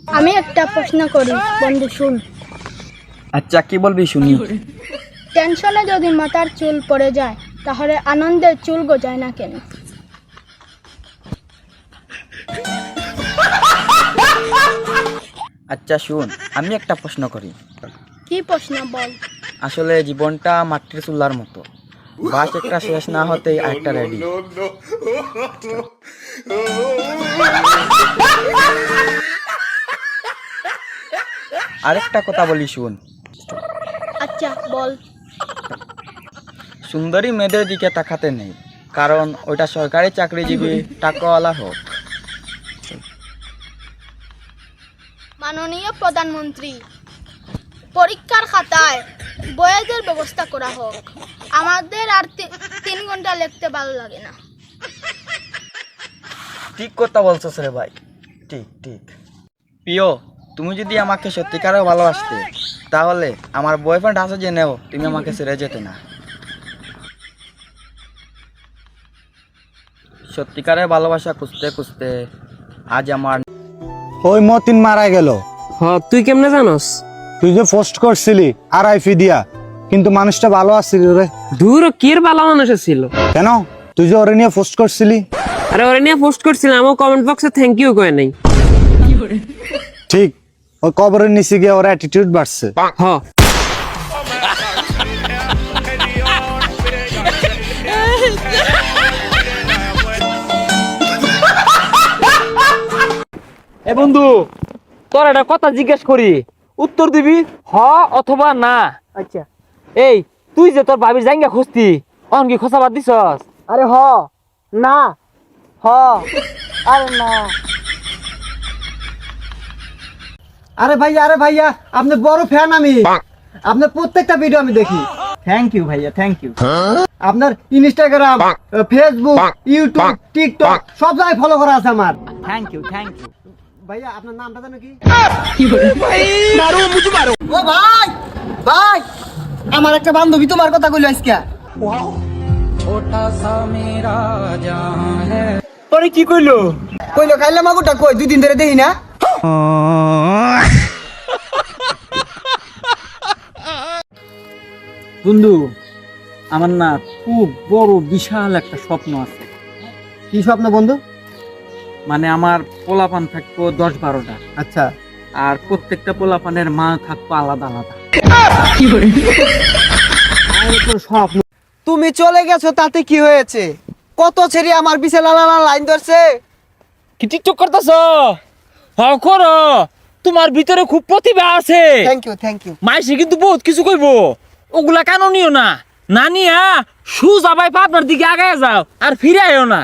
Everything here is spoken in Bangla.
আমি একটা প্রশ্ন করি বন্ধু, শুন। আচ্ছা, কি বলবি শুনি। টেনশনে যদি মাথার চুল পড়ে যায়, তাহলে আনন্দে চুল গজায় না কেন? আচ্ছা শুন, আমি একটা প্রশ্ন করি। কি প্রশ্ন বল। আসলে জীবনটা মাটির চুলার মতো, বাস একটা শেষ না হতেই আরেকটা রেডি। আরেকটা কথা বলি শুন। আচ্ছা বল। সুন্দরী মেয়েদের দিকে তাকাতে নেই, কারণ ওইটা সরকারি চাকরিজীবী টাকাওয়ালা হোক। মাননীয় প্রধানমন্ত্রী, পরীক্ষার খাতায় বইয়ের ব্যবস্থা করা হোক। আমাদের আর 3 ঘন্টা লিখতে ভালো লাগে না। ঠিক কথা বলছস রে ভাই, ঠিক ঠিক। প্রিয়, তুমি যদি আমাকে সত্যিকারে ভালোবাসতে, তাহলে আমার বয়ফ্রেন্ড আছে জেনেও তুমি আমাকে ছেড়ে যেতে না। সত্যিকারের ভালোবাসা খুঁজতে খুঁজতে আজ আমার ওই মতিন মারা গেল। তুই কেমনে জানোস? তুই যে পোস্ট করছিলি RIP দিয়া, কিন্তু মানুষটা ভালো আসছিল রে। দূর কির ভালো মানুষ ছিল। কেন? তুই যে ওরে নিয়ে পোস্ট করছিলি। আরে ওরে নিয়ে পোস্ট করছিলাম, ও কমেন্ট বক্সে থ্যাংক ইউ কয় নাই। ঠিক, ওই কবরের নিচে গিয়ে ওর অ্যাটিটিউড বাড়ছে। হ এ বন্ধু, তোর একটা কথা জিজ্ঞেস করি, উত্তর দিবি হ অথবা না। আচ্ছা। এই তুই যে তোর ভাবির জায়গা খুঁজতি, অন কি খোঁচা বাদ দিছস? আরে হ না হ আরে না। আরে ভাইয়া আপনি বড় ফ্যান। আমি আপনার প্রত্যেকটা ভিডিও আমি দেখি। থ্যাংক ইউ ভাইয়া, থ্যাংক ইউ। আপনার ইনস্টাগ্রাম, ফেসবুক, ইউটিউব, টিকটক সব জায়গায় ফলো করা আছে আমার। Thank you thank you. ভাইয়া আপনার নামটা জানো কি? ও ভাই আমার একটা বান্ধবী তোমার কথা কইলো আজকে। তোরে কি কইলো? কইলো কাইলা মাগুটা কই, 2 দিন ধরে দেখি না। বন্ধু, আমার না খুব বড় বিশাল একটা স্বপ্ন আছে। কি স্বপ্ন বন্ধু? মানে আমার পোলাপান থাকবো 10-12টা, আচ্ছা, আর প্রত্যেকটা পোলাপানের মা থাকবো আলাদা আলাদা। স্বপ্ন। তুমি চলে গেছো তাতে কি হয়েছে? কত ছেড়ে আমার বিছে লালা লাইন ধরছে। কি টিকটক করতেছ? হ্যাঁ করো, তোমার ভিতরে খুব প্রতিভা আছে। Thank you. মাইসে কিন্তু বহুত কিছু কইবো, ওগুলা কেন নিও না। না নিয়া সুজা ভাই পাবনার দিকে আগায় যাও আর ফিরে আইও না।